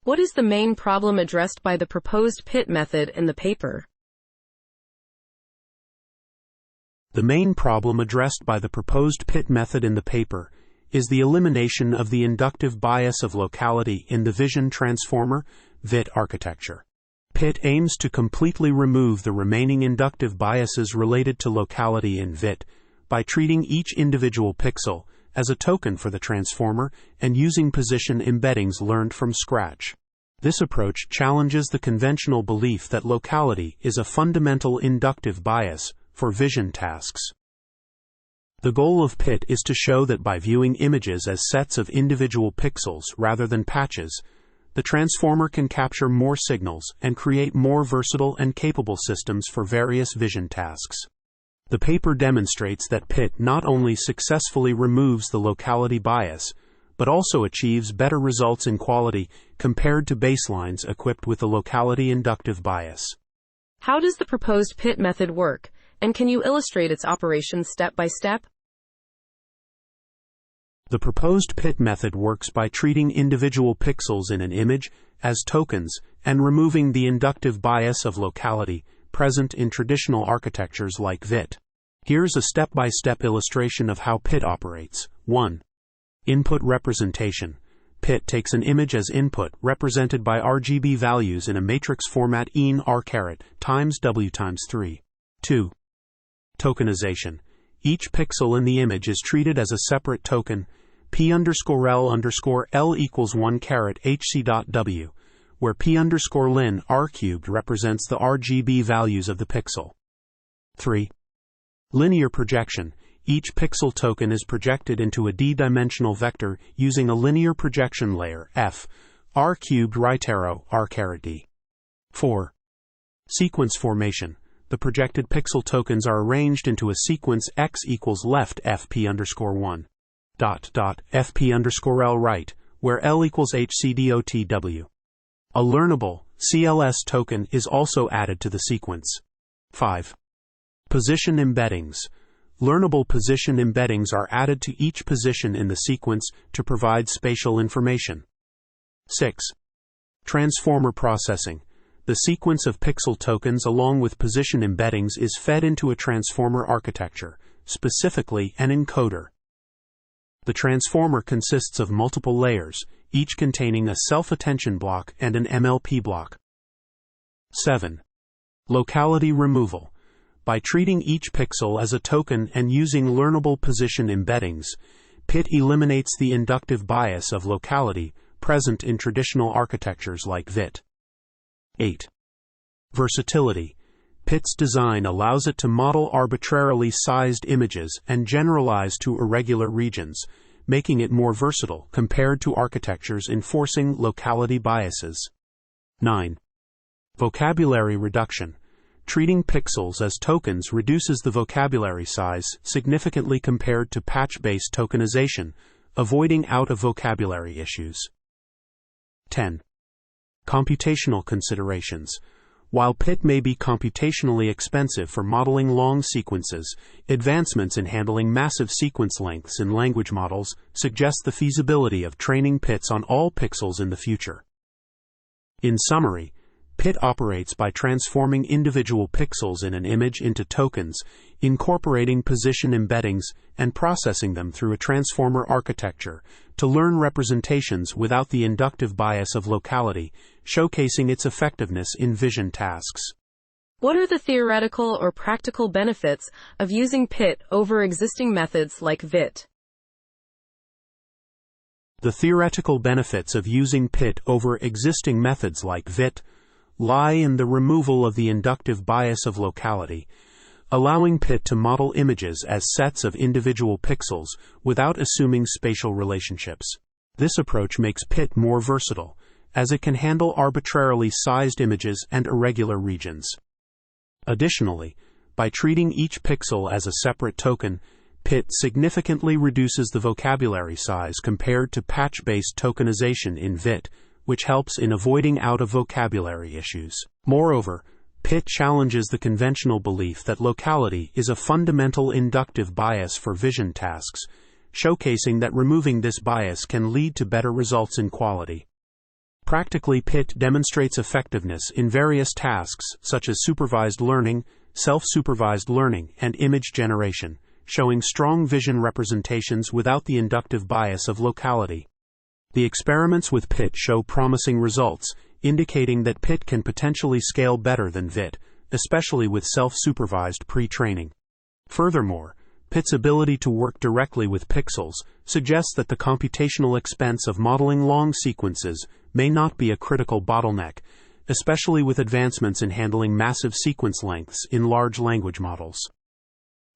What is the main problem addressed by the proposed PIT method in the paper? The main problem addressed by the proposed PIT method in the paper is the elimination of the inductive bias of locality in the vision transformer VIT architecture. PIT aims to completely remove the remaining inductive biases related to locality in VIT by treating each individual pixel as a token for the transformer and using position embeddings learned from scratch. This approach challenges the conventional belief that locality is a fundamental inductive bias for vision tasks. The goal of PIT is to show that by viewing images as sets of individual pixels rather than patches, the transformer can capture more signals and create more versatile and capable systems for various vision tasks. The paper demonstrates that PIT not only successfully removes the locality bias, but also achieves better results in quality compared to baselines equipped with the locality inductive bias. How does the proposed PIT method work, and can you illustrate its operation step by step? The proposed PIT method works by treating individual pixels in an image as tokens and removing the inductive bias of locality present in traditional architectures like VIT. Here's a step-by-step illustration of how PIT operates. 1. Input representation. PIT takes an image as input represented by RGB values in a matrix format EN R caret times W times 3. 2. Tokenization. Each pixel in the image is treated as a separate token, P_L_L equals 1 caret HC.W, where P_lin R cubed represents the RGB values of the pixel. 3. Linear projection. Each pixel token is projected into a d-dimensional vector using a linear projection layer F, R cubed right arrow R caret D. 4. Sequence formation. The projected pixel tokens are arranged into a sequence X equals left FP_1. FP_L right, where L equals HCDOTW. A learnable CLS token is also added to the sequence. 5. Position embeddings. Learnable position embeddings are added to each position in the sequence to provide spatial information. 6. Transformer processing. The sequence of pixel tokens along with position embeddings is fed into a transformer architecture, specifically an encoder. The transformer consists of multiple layers, each containing a self-attention block and an MLP block. 7. Locality removal. By treating each pixel as a token and using learnable position embeddings, PIT eliminates the inductive bias of locality present in traditional architectures like VIT. 8. Versatility. PIT's design allows it to model arbitrarily sized images and generalize to irregular regions, making it more versatile compared to architectures enforcing locality biases. 9. Vocabulary reduction. Treating pixels as tokens reduces the vocabulary size significantly compared to patch-based tokenization, avoiding out-of-vocabulary issues. 10. Computational considerations. While PIT may be computationally expensive for modeling long sequences, advancements in handling massive sequence lengths in language models suggest the feasibility of training PITs on all pixels in the future. In summary, PIT operates by transforming individual pixels in an image into tokens, incorporating position embeddings, and processing them through a transformer architecture to learn representations without the inductive bias of locality, showcasing its effectiveness in vision tasks. What are the theoretical or practical benefits of using PIT over existing methods like VIT? The theoretical benefits of using PIT over existing methods like VIT lie in the removal of the inductive bias of locality, allowing PIT to model images as sets of individual pixels without assuming spatial relationships. This approach makes PIT more versatile, as it can handle arbitrarily sized images and irregular regions. Additionally, by treating each pixel as a separate token, PIT significantly reduces the vocabulary size compared to patch-based tokenization in VIT, which helps in avoiding out-of-vocabulary issues. Moreover, PIT challenges the conventional belief that locality is a fundamental inductive bias for vision tasks, showcasing that removing this bias can lead to better results in quality. Practically, PIT demonstrates effectiveness in various tasks such as supervised learning, self-supervised learning, and image generation, showing strong vision representations without the inductive bias of locality. The experiments with PIT show promising results, indicating that PIT can potentially scale better than VIT, especially with self-supervised pre-training. Furthermore, PIT's ability to work directly with pixels suggests that the computational expense of modeling long sequences may not be a critical bottleneck, especially with advancements in handling massive sequence lengths in large language models.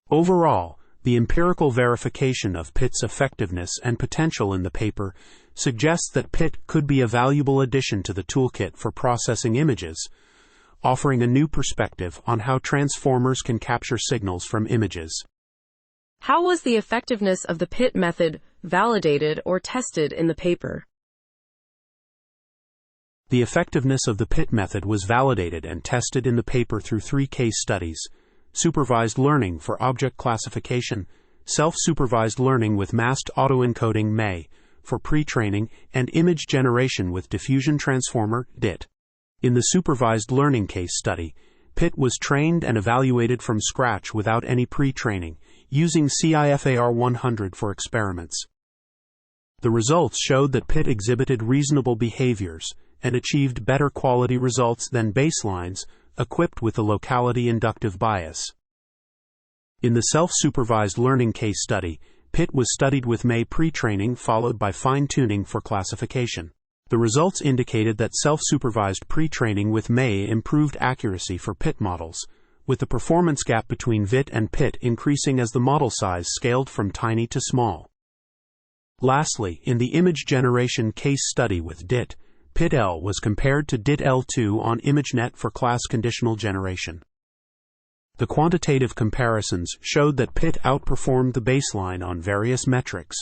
Overall, the empirical verification of PIT's effectiveness and potential in the paper suggests that PIT could be a valuable addition to the toolkit for processing images, offering a new perspective on how transformers can capture signals from images. How was the effectiveness of the PIT method validated or tested in the paper? The effectiveness of the PIT method was validated and tested in the paper through 3 case studies: supervised learning for object classification, self-supervised learning with masked autoencoding (MAE) for pre-training, and image generation with diffusion transformer (DIT). In the supervised learning case study, PIT was trained and evaluated from scratch without any pre-training, using CIFAR 100 for experiments. The results showed that PIT exhibited reasonable behaviors and achieved better quality results than baselines equipped with the locality inductive bias. In the self-supervised learning case study, PIT was studied with MAE pre-training followed by fine-tuning for classification. The results indicated that self-supervised pre-training with MAE improved accuracy for PIT models, with the performance gap between VIT and PIT increasing as the model size scaled from tiny to small. Lastly, in the image generation case study with DIT, PIT-L was compared to DIT-L2 on ImageNet for class conditional generation. The quantitative comparisons showed that PIT outperformed the baseline on various metrics,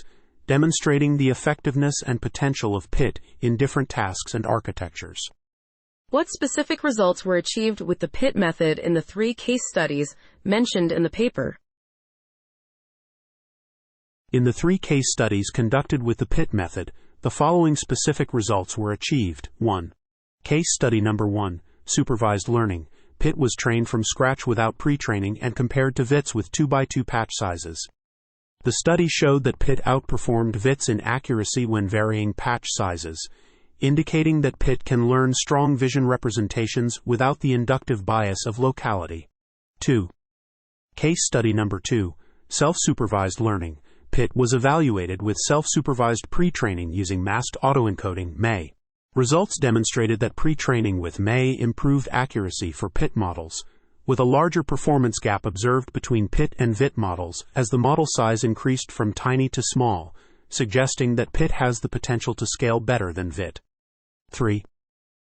demonstrating the effectiveness and potential of PIT in different tasks and architectures. What specific results were achieved with the PIT method in the 3 case studies mentioned in the paper? In the 3 case studies conducted with the PIT method, the following specific results were achieved. 1. Case study number 1, supervised learning. PIT was trained from scratch without pre-training and compared to VITs with 2x2 patch sizes. The study showed that PIT outperformed VITs in accuracy when varying patch sizes, indicating that PIT can learn strong vision representations without the inductive bias of locality. 2. Case study number 2, self-supervised learning. PIT was evaluated with self-supervised pre-training using masked autoencoding (MAE). Results demonstrated that pre-training with MAE improved accuracy for PIT models, with a larger performance gap observed between PIT and VIT models as the model size increased from tiny to small, suggesting that PIT has the potential to scale better than VIT. 3.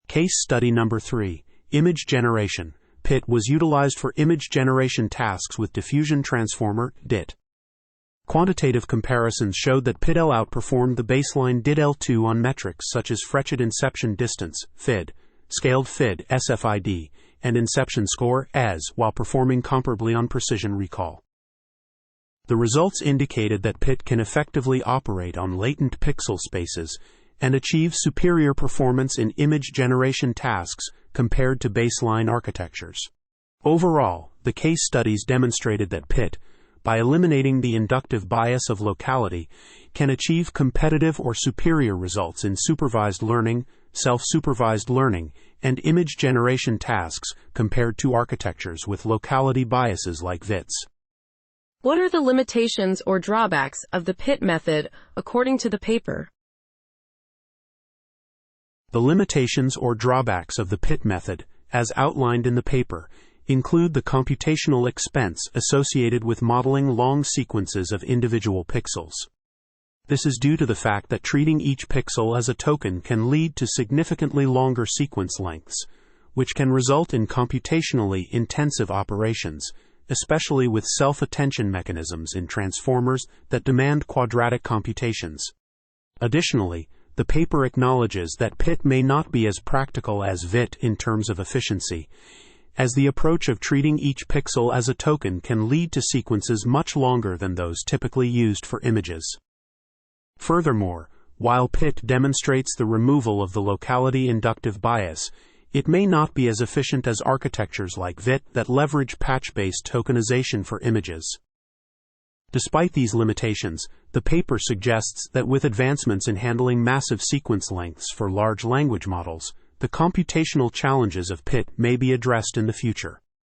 Case study number 3, image generation. PIT was utilized for image generation tasks with diffusion transformer (DIT). Quantitative comparisons showed that PIT-L outperformed the baseline DIT-L2 on metrics such as Frechet inception distance (FID), scaled FID (SFID), and inception score (ES), while performing comparably on precision recall. The results indicated that PIT can effectively operate on latent pixel spaces and achieve superior performance in image generation tasks compared to baseline architectures. Overall, the case studies demonstrated that PIT, by eliminating the inductive bias of locality, can achieve competitive or superior results in supervised learning, self-supervised learning, and image generation tasks compared to architectures with locality biases like VITs. What are the limitations or drawbacks of the PIT method according to the paper? The limitations or drawbacks of the PIT method, as outlined in the paper, include the computational expense associated with modeling long sequences of individual pixels. This is due to the fact that treating each pixel as a token can lead to significantly longer sequence lengths, which can result in computationally intensive operations, especially with self-attention mechanisms in transformers that demand quadratic computations. Additionally, the paper acknowledges that PIT may not be as practical as VIT in terms of efficiency, as the approach of treating each pixel as a token can lead to sequences much longer than those typically used for images. Furthermore, While PIT demonstrates the removal of the locality inductive bias, it may not be as efficient as architectures like VIT that leverage patch-based tokenization for images. Despite these limitations, the paper suggests that with advancements in handling massive sequence lengths for large language models, the computational challenges of PIT may be addressed in the future.